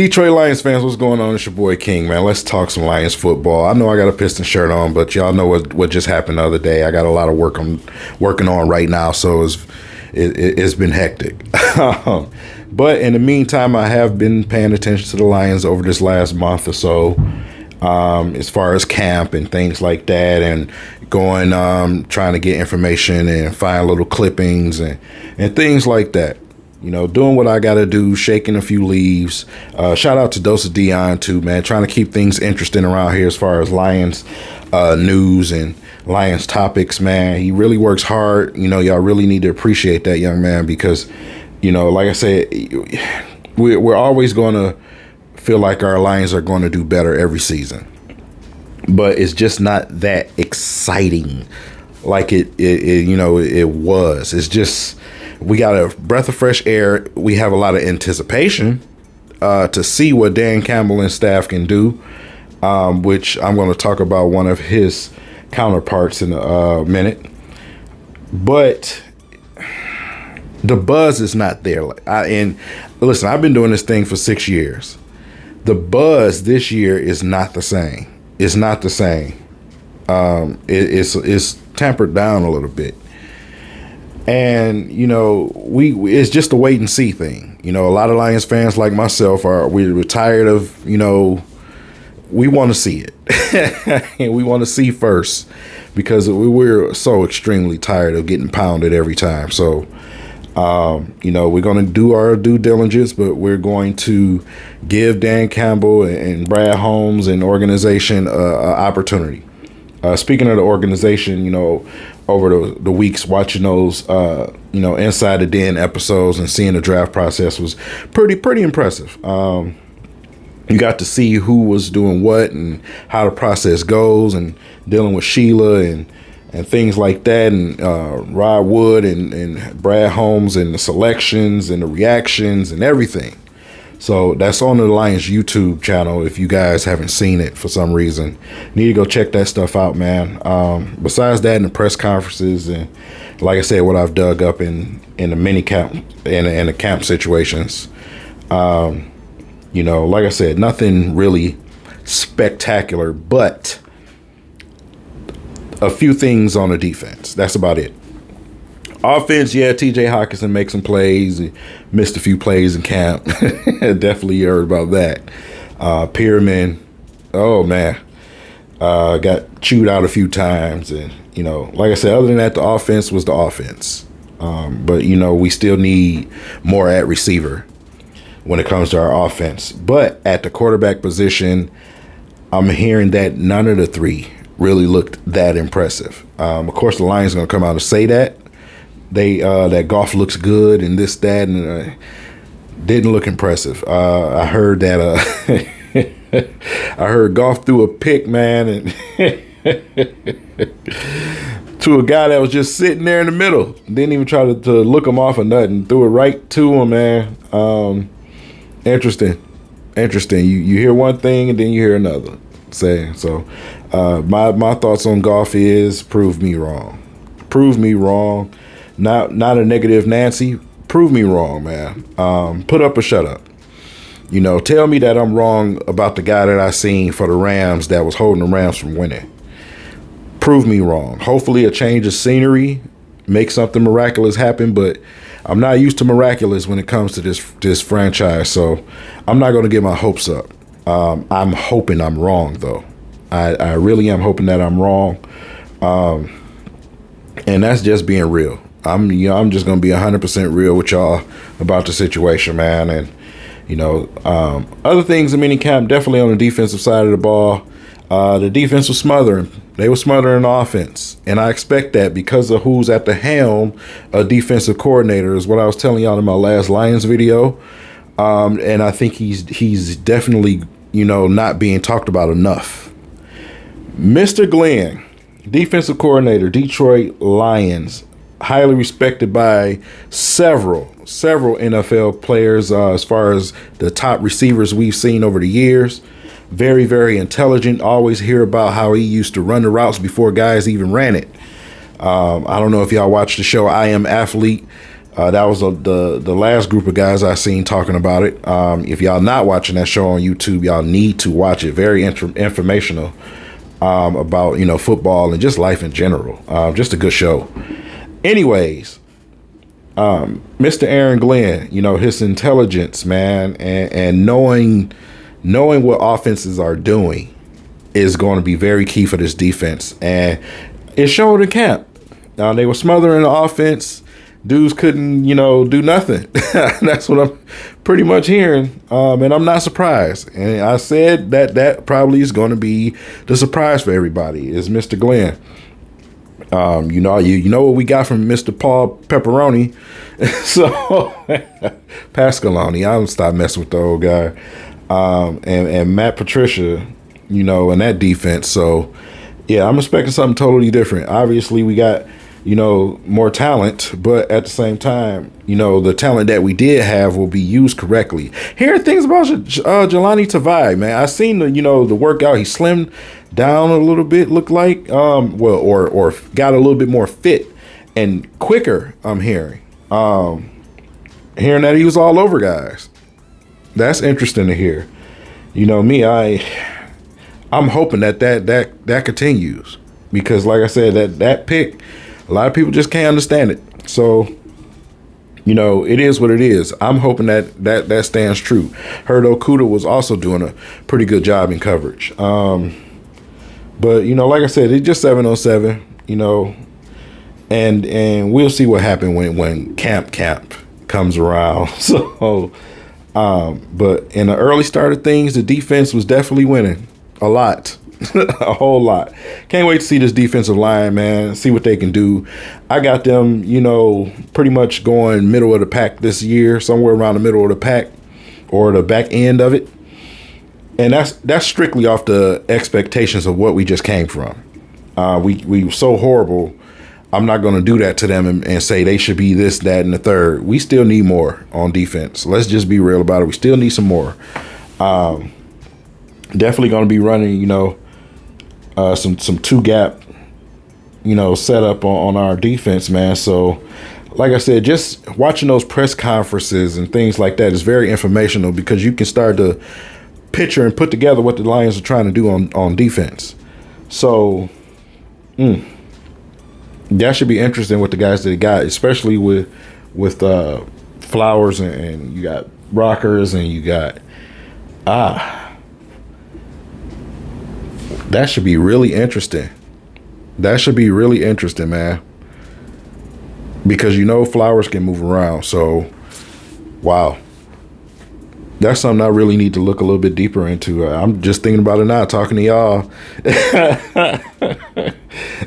Detroit Lions fans, what's going on? It's your boy King, man. Let's talk some Lions football. I know I got a Piston shirt on, but y'all know what just happened the other day. I got a lot of work I'm working on right now, so it's been hectic. But in the meantime, I have been paying attention to the Lions over this last month or so, as far as camp and things like that, and going trying to get information and find little clippings and things like that. You know, doing what I got to do, shaking a few leaves. Shout out to Dose of Dion too, man. Trying to keep things interesting around here as far as Lions news and Lions topics, man. He really works hard. You know, y'all really need to appreciate that young man because, you know, like I said, we're always going to feel like our Lions are going to do better every season. But it's just not that exciting like it was. It's just, we got a breath of fresh air. We have a lot of anticipation to see what Dan Campbell and staff can do, which I'm going to talk about one of his counterparts in a minute. But the buzz is not there. And listen, I've been doing this thing for 6 years. The buzz this year is not the same. It's not the same. It's tempered down a little bit. And, you know, it's just a wait and see thing. You know, a lot of Lions fans like myself we're tired of, you know, we want to see it. And we want to see first because we're so extremely tired of getting pounded every time. So, you know, we're going to do our due diligence, but we're going to give Dan Campbell and Brad Holmes and organization an opportunity. Speaking of the organization, you know, over the weeks watching those, you know, Inside the Den episodes and seeing the draft process was pretty impressive. You got to see who was doing what and how the process goes and dealing with Sheila and things like that, and Rod Wood and Brad Holmes and the selections and the reactions and everything. So that's on the Lions YouTube channel. If you guys haven't seen it for some reason, you need to go check that stuff out, man. Besides that, in the press conferences and, like I said, what I've dug up in the mini camp and the camp situations, you know, like I said, nothing really spectacular, but a few things on the defense. That's about it. Offense, yeah, TJ Hockenson makes some plays. He missed a few plays in camp. Definitely heard about that. Pearman, oh, man, got chewed out a few times. And, you know, like I said, other than that, the offense was the offense. But, you know, we still need more at receiver when it comes to our offense. But at the quarterback position, I'm hearing that none of the three really looked that impressive. Of course, the Lions are going to come out and say that. That Goff looks good and this, that, and didn't look impressive. I heard that I heard Goff threw a pick, man, and to a guy that was just sitting there in the middle. Didn't even try to look him off or nothing. Threw it right to him, man. Interesting. You hear one thing and then you hear another saying. So my thoughts on Goff is prove me wrong. Prove me wrong. Not a negative Nancy. Prove me wrong, man. Put up or shut up. You know, tell me that I'm wrong about the guy that I seen for the Rams that was holding the Rams from winning. Prove me wrong. Hopefully a change of scenery, make something miraculous happen, but I'm not used to miraculous when it comes to this franchise, so I'm not going to get my hopes up. I'm hoping I'm wrong, though. I really am hoping that I'm wrong, and that's just being real. I'm just going to be 100% real with y'all about the situation, man. And, you know, other things in minicamp, definitely on the defensive side of the ball, the defense was smothering. They were smothering the offense. And I expect that because of who's at the helm, a defensive coordinator, is what I was telling y'all in my last Lions video. And I think he's definitely, you know, not being talked about enough. Mr. Glenn, defensive coordinator, Detroit Lions, highly respected by several NFL players as far as the top receivers we've seen over the years. Very, very intelligent. Always hear about how he used to run the routes before guys even ran it. I don't know if y'all watch the show I Am Athlete. That was the last group of guys I seen talking about it. If y'all not watching that show on YouTube, y'all need to watch it. Very informational about football and just life in general. Just a good show. Anyways, Mr. Aaron Glenn, his intelligence, man, and knowing what offenses are doing is going to be very key for this defense. And it showed in camp. They were smothering the offense. Dudes couldn't, do nothing. That's what I'm pretty much hearing. And I'm not surprised. And I said that probably is going to be the surprise for everybody is Mr. Glenn. You know what we got from Mr. Paul Pepperoni. So Pascaloni, I'm stop messing with the old guy. And Matt Patricia, in that defense. So yeah, I'm expecting something totally different. Obviously we got, more talent, but at the same time, the talent that we did have will be used correctly. Hearing things about Jelani Tavai, man, I seen the workout. He slimmed down a little bit, looked like, or got a little bit more fit and quicker. I'm hearing that he was all over guys. That's interesting to hear. Me, I'm hoping that continues because, like I said, that pick. A lot of people just can't understand it. So, it is what it is. I'm hoping that stands true. Heard Okudah was also doing a pretty good job in coverage. But, like I said, it's just 7-on-7, and we'll see what happens when camp comes around. So, but in the early start of things, the defense was definitely winning a lot. A whole lot. Can't wait to see this defensive line, man. See what they can do. I got them, pretty much going middle of the pack this year, somewhere around the middle of the pack or the back end of it. And that's strictly off the expectations of what we just came from. We were so horrible. I'm not going to do that to them and say they should be this, that, and the third. We still need more on defense. Let's just be real about it. We still need some more. Definitely going to be running, some two gap, setup on our defense, man. So, like I said, just watching those press conferences and things like that is very informational because you can start to picture and put together what the Lions are trying to do on defense. So, that should be interesting with the guys that they got, especially with Flowers and you got Rockers and you got that should be really interesting. That should be really interesting, man. Because Flowers can move around. So, wow. That's something I really need to look a little bit deeper into. I'm just thinking about it now, talking to y'all.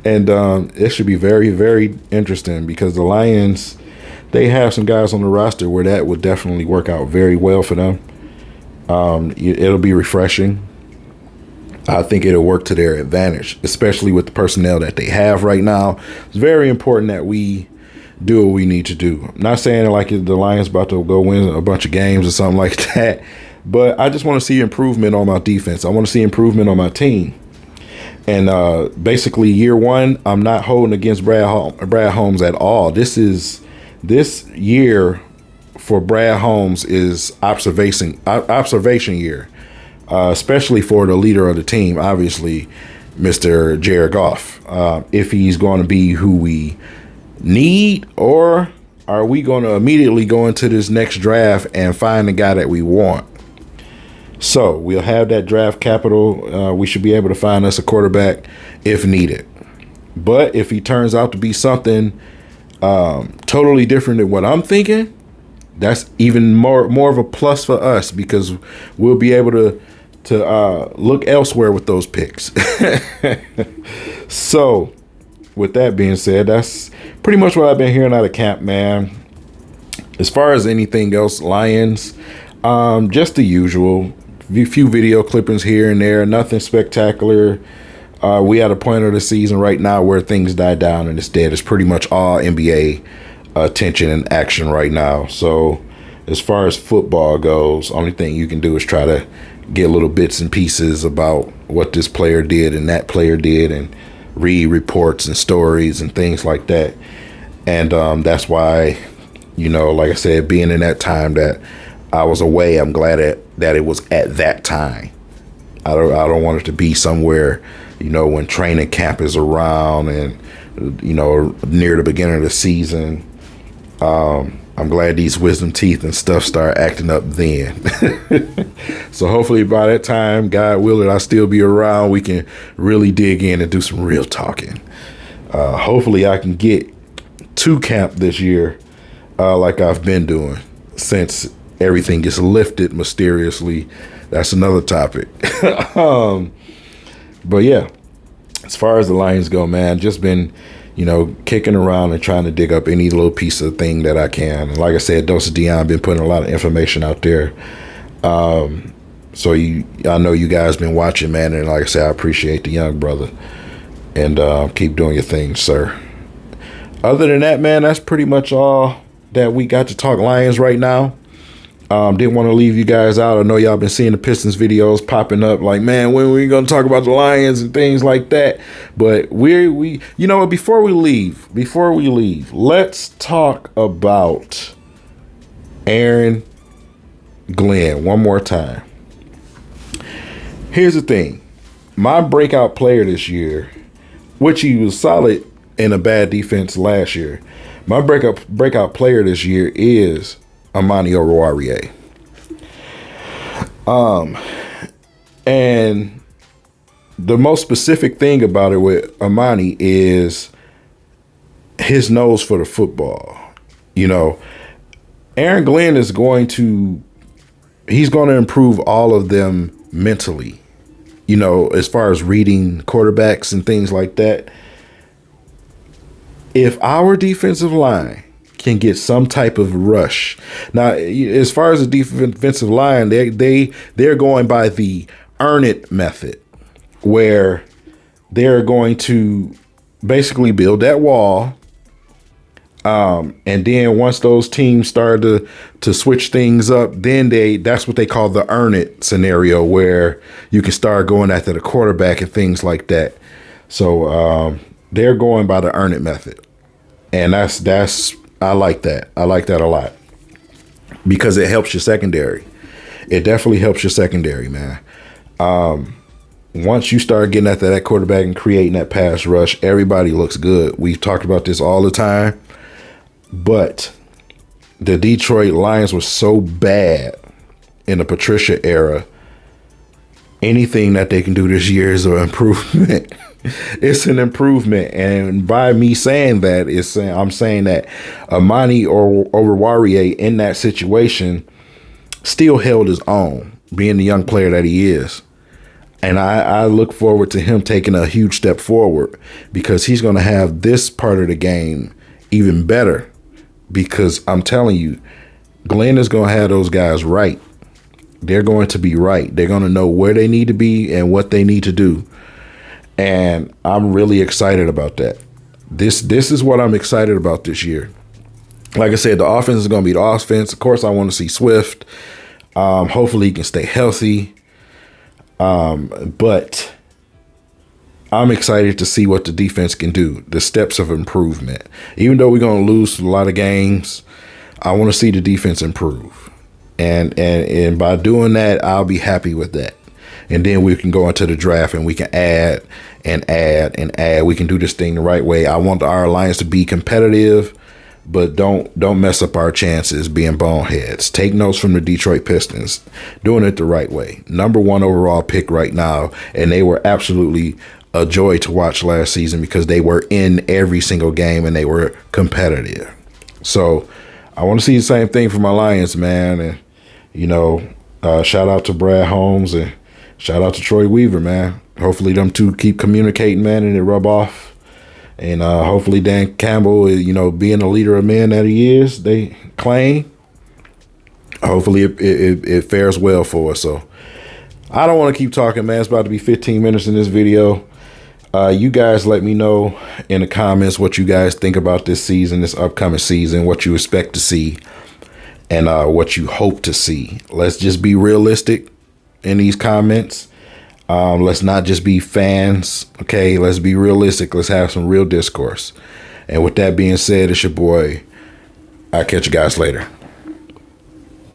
And it should be very, very interesting because the Lions, they have some guys on the roster where that would definitely work out very well for them. It'll be refreshing. I think it'll work to their advantage, especially with the personnel that they have right now. It's very important that we do what we need to do. I'm not saying like the Lions about to go win a bunch of games or something like that, but I just want to see improvement on my defense. I want to see improvement on my team. And basically year one, I'm not holding against Brad Holmes at all. This year for Brad Holmes is observation year. Especially for the leader of the team, obviously, Mr. Jared Goff. If he's going to be who we need, or are we going to immediately go into this next draft and find the guy that we want? So we'll have that draft capital. We should be able to find us a quarterback if needed. But if he turns out to be something totally different than what I'm thinking, that's even more of a plus for us because we'll be able to look elsewhere with those picks. So, with that being said, that's pretty much what I've been hearing out of camp, man. As far as anything else, Lions, just the usual. A few video clippings here and there, nothing spectacular. We at a point of the season right now where things die down and it's dead. It's pretty much all NBA attention and action right now. So, as far as football goes, only thing you can do is try to get little bits and pieces about what this player did and that player did and read reports and stories and things like that. And that's why Like I said, being in that time that I was away, I'm glad that it was at that time. I don't want it to be somewhere, when training camp is around and, near the beginning of the season. I'm glad these wisdom teeth and stuff start acting up then. So hopefully by that time, God willing, I'll still be around. We can really dig in and do some real talking. Hopefully I can get to camp this year, like I've been doing since everything gets lifted mysteriously. That's another topic. But yeah, as far as the Lions go, man, just been, kicking around and trying to dig up any little piece of thing that I can. And like I said, Dose of Dion been putting a lot of information out there. So I know you guys been watching, man. And like I said, I appreciate the young brother. And keep doing your thing, sir. Other than that, man, that's pretty much all that we got to talk Lions right now. Didn't want to leave you guys out. I know y'all been seeing the Pistons videos popping up like, man, when are we going to talk about the Lions and things like that? But we before we leave, let's talk about Aaron Glenn one more time. Here's the thing. My breakout player this year, which he was solid in a bad defense last year, my breakout player this year is Amani Oruwariye. And the most specific thing about it with Amani is his nose for the football. Aaron Glenn is going to improve all of them mentally, as far as reading quarterbacks and things like that. If our defensive line can get some type of rush. Now, as far as the defensive line, they're going by the earn it method, where they're going to basically build that wall. And then once those teams start to switch things up, then that's what they call the earn it scenario, where you can start going after the quarterback and things like that. So they're going by the earn it method. And that's I like that. I like that a lot because it helps your secondary. It definitely helps your secondary, man. Once you start getting after that quarterback and creating that pass rush, everybody looks good. We've talked about this all the time, but the Detroit Lions were so bad in the Patricia era. Anything that they can do this year is an improvement. It's an improvement. And by me saying that, I'm saying that Amani Oruwariye in that situation still held his own, being the young player that he is. And I look forward to him taking a huge step forward, because he's going to have this part of the game even better, because I'm telling you, Glenn is going to have those guys right. They're going to be right. They're going to know where they need to be and what they need to do. And I'm really excited about that. This is what I'm excited about this year. Like I said, the offense is going to be the offense. Of course, I want to see Swift. Hopefully he can stay healthy. But I'm excited to see what the defense can do, the steps of improvement. Even though we're going to lose a lot of games, I want to see the defense improve. And by doing that, I'll be happy with that. And then we can go into the draft and we can add and add and add. We can do this thing the right way. I want our Lions to be competitive, but don't mess up our chances being boneheads. Take notes from the Detroit Pistons, doing it the right way. Number 1 overall pick right now, and they were absolutely a joy to watch last season because they were in every single game and they were competitive. So I want to see the same thing for my Lions, man. And shout out to Brad Holmes and shout out to Troy Weaver, man. Hopefully them two keep communicating, man, and it rub off. And hopefully Dan Campbell, being the leader of men that he is, they claim, hopefully it fares well for us. So I don't want to keep talking, man. It's about to be 15 minutes in this video. You guys let me know in the comments what you guys think about this season, this upcoming season, what you expect to see, and what you hope to see. Let's just be realistic in these comments. Let's not just be fans. Okay, let's be realistic. Let's have some real discourse. And with that being said, it's your boy I'll catch you guys later.